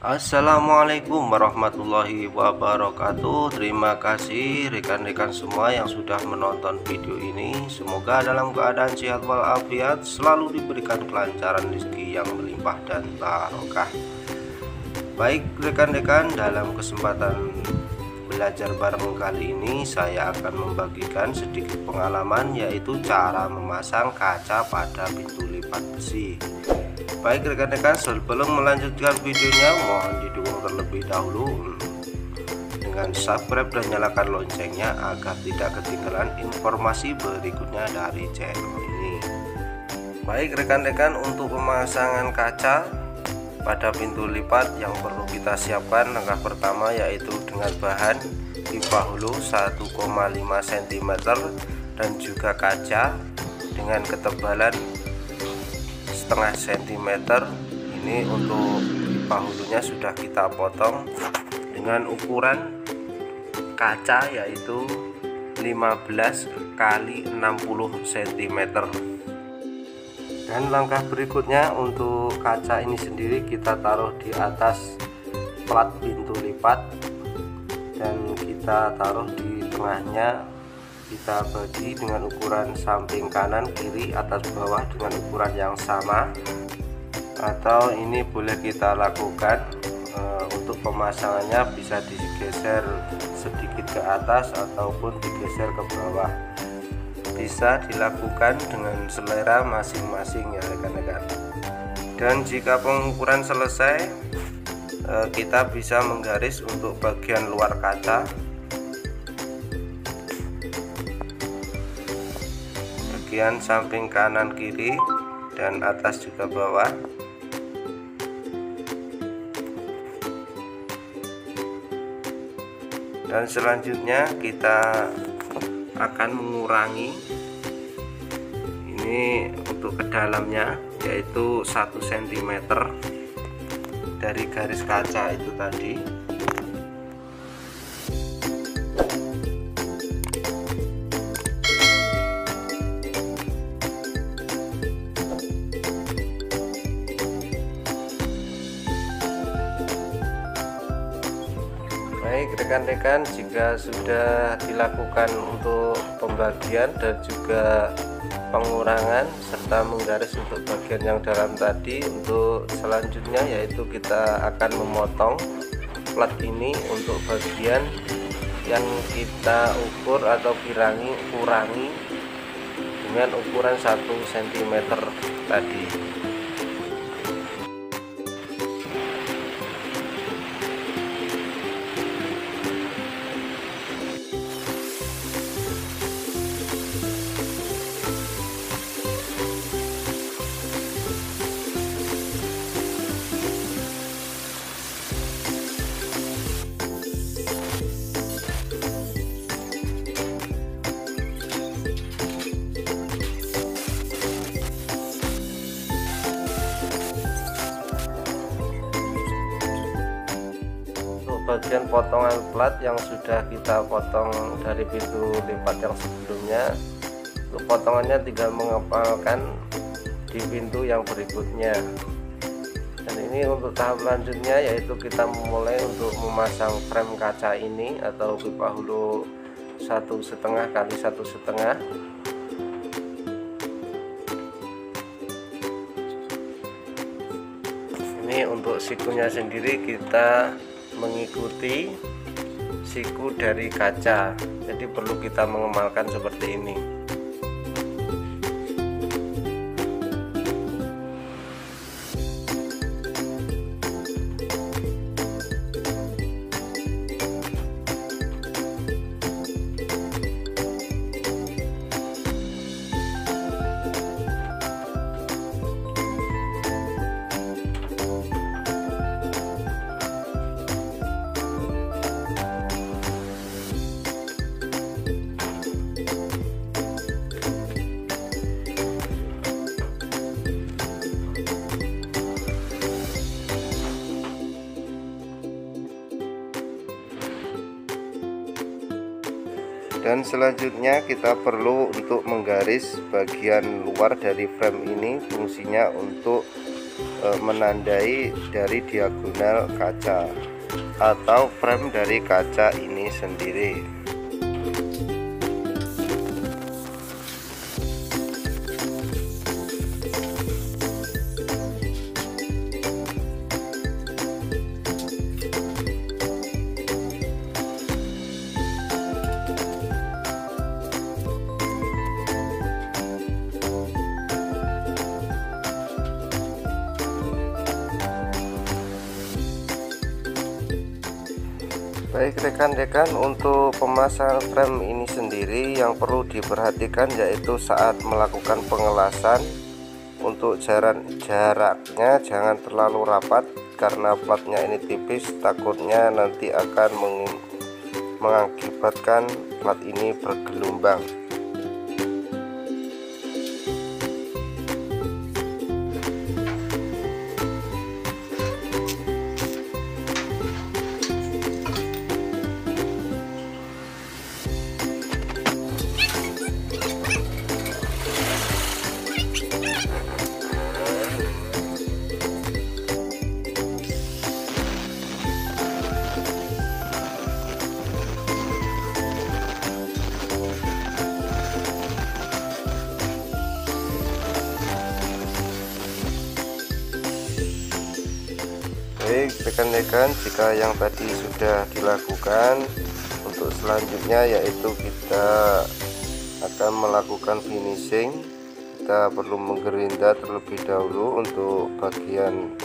Assalamualaikum warahmatullahi wabarakatuh. Terima kasih rekan-rekan semua yang sudah menonton video ini. Semoga dalam keadaan sehat walafiat, selalu diberikan kelancaran rezeki yang melimpah dan barokah. Baik rekan-rekan, dalam kesempatan belajar bareng kali ini saya akan membagikan sedikit pengalaman, yaitu cara memasang kaca pada pintu lipat besi. Baik rekan-rekan, sebelum melanjutkan videonya mohon didukung terlebih dahulu dengan subscribe dan nyalakan loncengnya agar tidak ketinggalan informasi berikutnya dari channel ini. Baik rekan-rekan, untuk pemasangan kaca pada pintu lipat yang perlu kita siapkan, langkah pertama yaitu dengan bahan pipa hulu 1,5 cm dan juga kaca dengan ketebalan setengah sentimeter. Ini untuk pipa hulunya sudah kita potong dengan ukuran kaca yaitu 15 kali 60 cm. Dan langkah berikutnya, untuk kaca ini sendiri kita taruh di atas plat pintu lipat dan kita taruh di tengahnya. Kita bagi dengan ukuran samping kanan kiri atas bawah dengan ukuran yang sama, atau ini boleh kita lakukan untuk pemasangannya bisa digeser sedikit ke atas ataupun digeser ke bawah. Bisa dilakukan dengan selera masing-masing ya rekan-rekan. Dan jika pengukuran selesai, kita bisa menggaris untuk bagian luar kaca, bagian samping kanan kiri dan atas juga bawah. Dan selanjutnya kita akan mengurangi ini untuk ke dalamnya, yaitu 1 cm dari garis kaca itu tadi. Baik rekan-rekan, jika sudah dilakukan untuk pembagian dan juga pengurangan serta menggaris untuk bagian yang dalam tadi, untuk selanjutnya yaitu kita akan memotong plat ini untuk bagian yang kita ukur atau kurangi dengan ukuran 1 cm tadi. Bagian potongan plat yang sudah kita potong dari pintu lipat yang sebelumnya, untuk potongannya tinggal mengepalkan di pintu yang berikutnya. Dan ini untuk tahap lanjutnya yaitu kita memulai untuk memasang frame kaca ini atau pipa hulu 1,5 kali 1,5. Ini untuk sikunya sendiri kita mengikuti siku dari kaca, jadi perlu kita mengemalkan seperti ini. Dan selanjutnya kita perlu untuk menggaris bagian luar dari frame ini, fungsinya untuk menandai dari diagonal kaca atau frame dari kaca ini sendiri. Baik rekan-rekan, untuk pemasangan frame ini sendiri yang perlu diperhatikan yaitu saat melakukan pengelasan, untuk jaraknya jangan terlalu rapat karena platnya ini tipis, takutnya nanti akan mengakibatkan plat ini bergelombang. Baik rekan-rekan, jika yang tadi sudah dilakukan, untuk selanjutnya yaitu kita akan melakukan finishing. Kita perlu menggerinda terlebih dahulu untuk bagian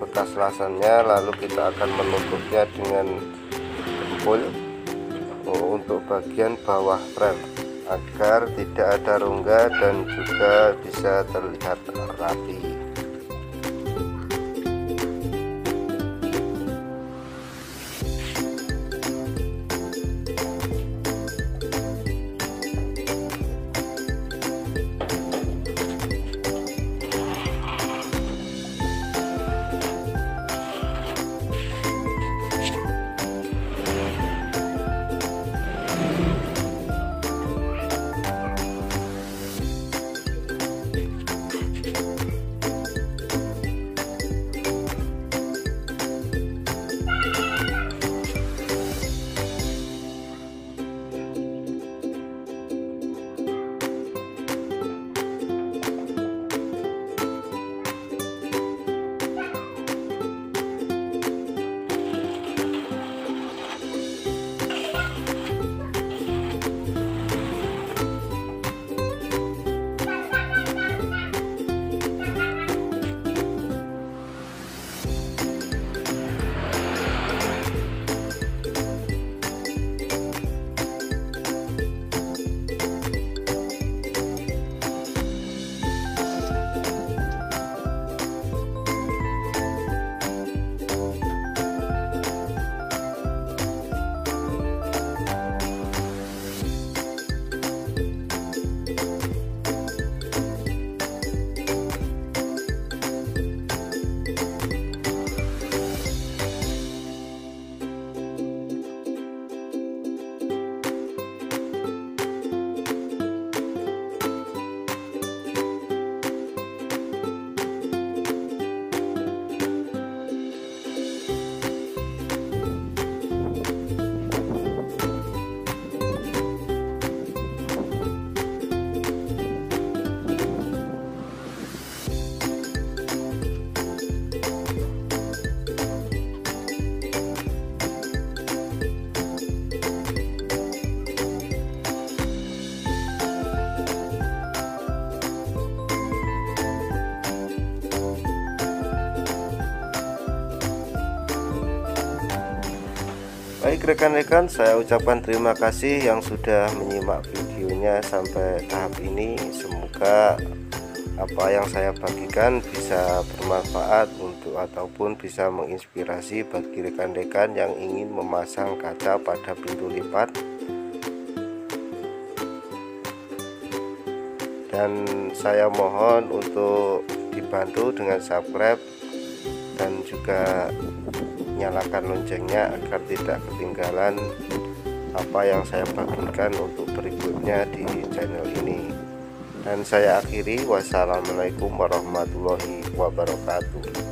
bekas lasannya, lalu kita akan menutupnya dengan dempul untuk bagian bawah frame agar tidak ada rongga dan juga bisa terlihat rapi. Baik rekan-rekan, saya ucapkan terima kasih yang sudah menyimak videonya sampai tahap ini. Semoga apa yang saya bagikan bisa bermanfaat untuk ataupun bisa menginspirasi bagi rekan-rekan yang ingin memasang kaca pada pintu lipat. Dan saya mohon untuk dibantu dengan subscribe dan juga nyalakan loncengnya agar tidak ketinggalan apa yang saya bagikan untuk berikutnya di channel ini. Dan saya akhiri, wassalamualaikum warahmatullahi wabarakatuh.